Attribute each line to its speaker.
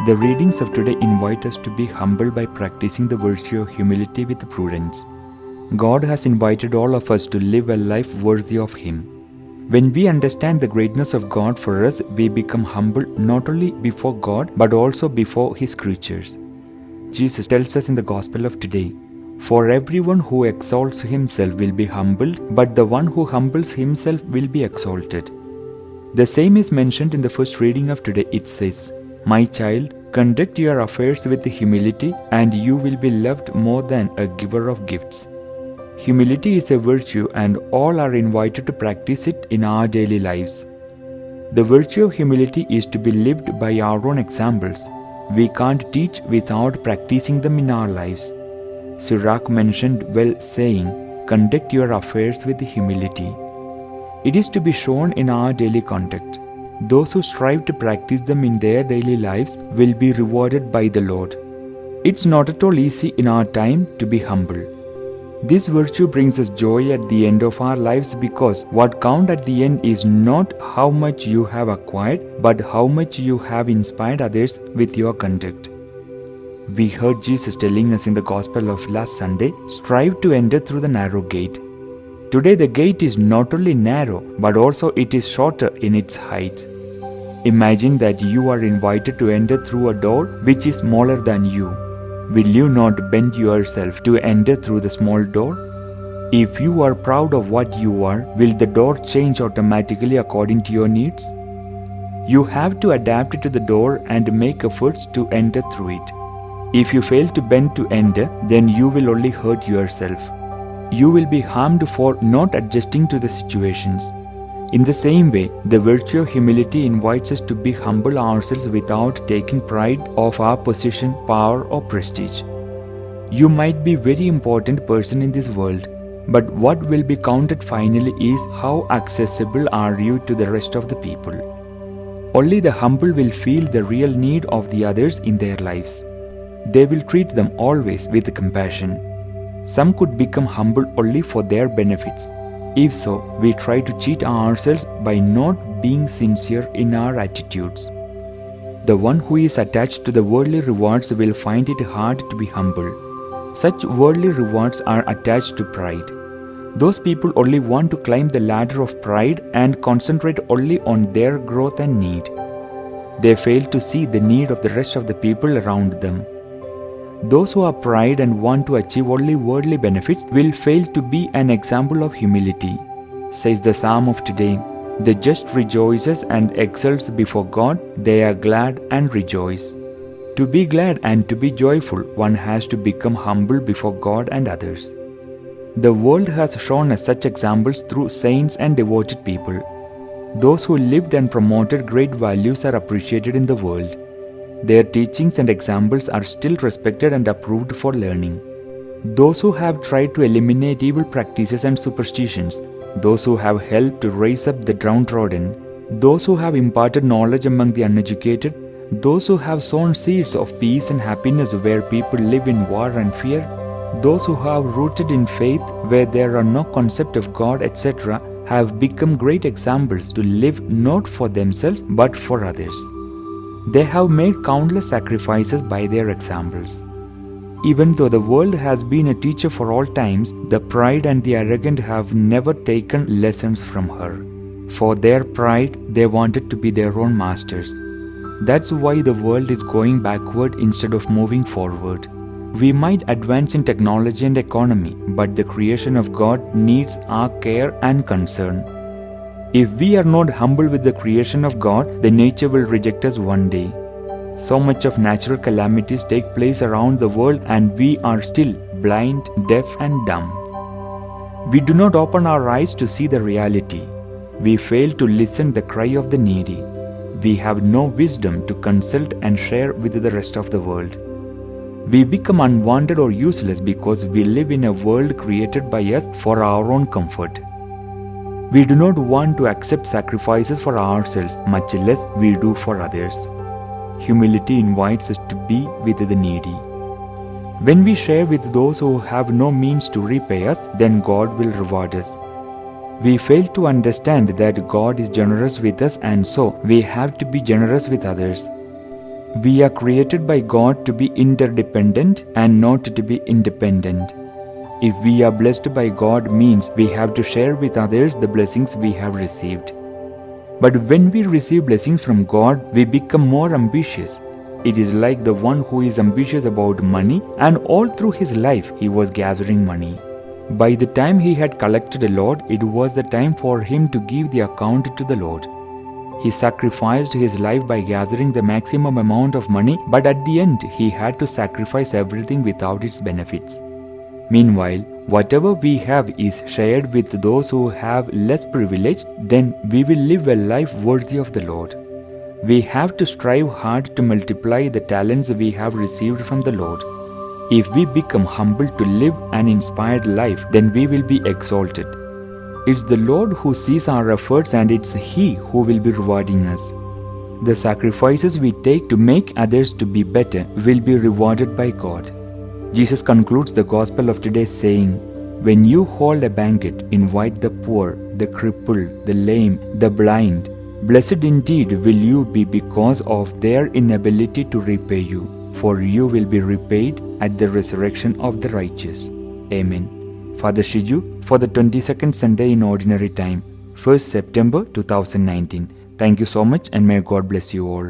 Speaker 1: The readings of today invite us to be humble by practicing the virtue of humility with prudence. God has invited all of us to live a life worthy of Him. When we understand the greatness of God for us, we become humble not only before God but also before His creatures. Jesus tells us in the Gospel of today, "For everyone who exalts himself will be humbled, but the one who humbles himself will be exalted." The same is mentioned in the first reading of today. It says, "My child, conduct your affairs with humility, and you will be loved more than a giver of gifts." Humility is a virtue, and all are invited to practice it in our daily lives. The virtue of humility is to be lived by our own examples. We can't teach without practicing them in our lives. Sirach mentioned well, saying, "Conduct your affairs with humility." It is to be shown in our daily conduct. Those who strive to practice them in their daily lives will be rewarded by the Lord. It's not at all easy in our time to be humble. This virtue brings us joy at the end of our lives, because what counts at the end is not how much you have acquired, but how much you have inspired others with your conduct. We heard Jesus telling us in the Gospel of last Sunday, "Strive to enter through the narrow gate." Today the gate is not only narrow, but also it is shorter in its height. Imagine that you are invited to enter through a door which is smaller than you. Will you not bend yourself to enter through the small door? If you are proud of what you are, will the door change automatically according to your needs? You have to adapt to the door and make efforts to enter through it. If you fail to bend to enter, then you will only hurt yourself. You will be harmed for not adjusting to the situations. In the same way, the virtue of humility invites us to be humble ourselves without taking pride of our position, power, or prestige. You might be a very important person in this world, but what will be counted finally is how accessible are you to the rest of the people. Only the humble will feel the real need of the others in their lives. They will treat them always with compassion. Some could become humble only for their benefits. If so, we try to cheat ourselves by not being sincere in our attitudes. The one who is attached to the worldly rewards will find it hard to be humble. Such worldly rewards are attached to pride. Those people only want to climb the ladder of pride and concentrate only on their growth and need. They fail to see the need of the rest of the people around them. Those who have pride and want to achieve only worldly benefits will fail to be an example of humility. Says the Psalm of today, "The just rejoices and exults before God, they are glad and rejoice." To be glad and to be joyful, one has to become humble before God and others. The world has shown us such examples through saints and devoted people. Those who lived and promoted great values are appreciated in the world. Their teachings and examples are still respected and approved for learning. Those who have tried to eliminate evil practices and superstitions, those who have helped to raise up the downtrodden, those who have imparted knowledge among the uneducated, those who have sown seeds of peace and happiness where people live in war and fear, those who have rooted in faith where there are no concept of God, etc., have become great examples to live not for themselves but for others. They have made countless sacrifices by their examples. Even though the world has been a teacher for all times, the pride and the arrogant have never taken lessons from her. For their pride, they wanted to be their own masters. That's why the world is going backward instead of moving forward. We might advance in technology and economy, but the creation of God needs our care and concern. If we are not humble with the creation of God, then nature will reject us one day. So much of natural calamities take place around the world, and we are still blind, deaf, and dumb. We do not open our eyes to see the reality. We fail to listen the cry of the needy. We have no wisdom to consult and share with the rest of the world. We become unwanted or useless because we live in a world created by us for our own comfort. We do not want to accept sacrifices for ourselves, much less we do for others. Humility invites us to be with the needy. When we share with those who have no means to repay us, then God will reward us. We fail to understand that God is generous with us, and so we have to be generous with others. We are created by God to be interdependent and not to be independent. If we are blessed by God means we have to share with others the blessings we have received. But when we receive blessings from God, we become more ambitious. It is like the one who is ambitious about money, and all through his life he was gathering money. By the time he had collected a lot, it was the time for him to give the account to the Lord. He sacrificed his life by gathering the maximum amount of money, but at the end he had to sacrifice everything without its benefits. Meanwhile, whatever we have is shared with those who have less privilege, then we will live a life worthy of the Lord. We have to strive hard to multiply the talents we have received from the Lord. If we become humble to live an inspired life, then we will be exalted. It's the Lord who sees our efforts, and it's He who will be rewarding us. The sacrifices we take to make others to be better will be rewarded by God. Jesus concludes the Gospel of today saying, "When you hold a banquet, invite the poor, the crippled, the lame, the blind. Blessed indeed will you be because of their inability to repay you, for you will be repaid at the resurrection of the righteous." Amen. Father Shiju for the 22nd Sunday in Ordinary Time, 1st September 2019. Thank you so much, and may God bless you all.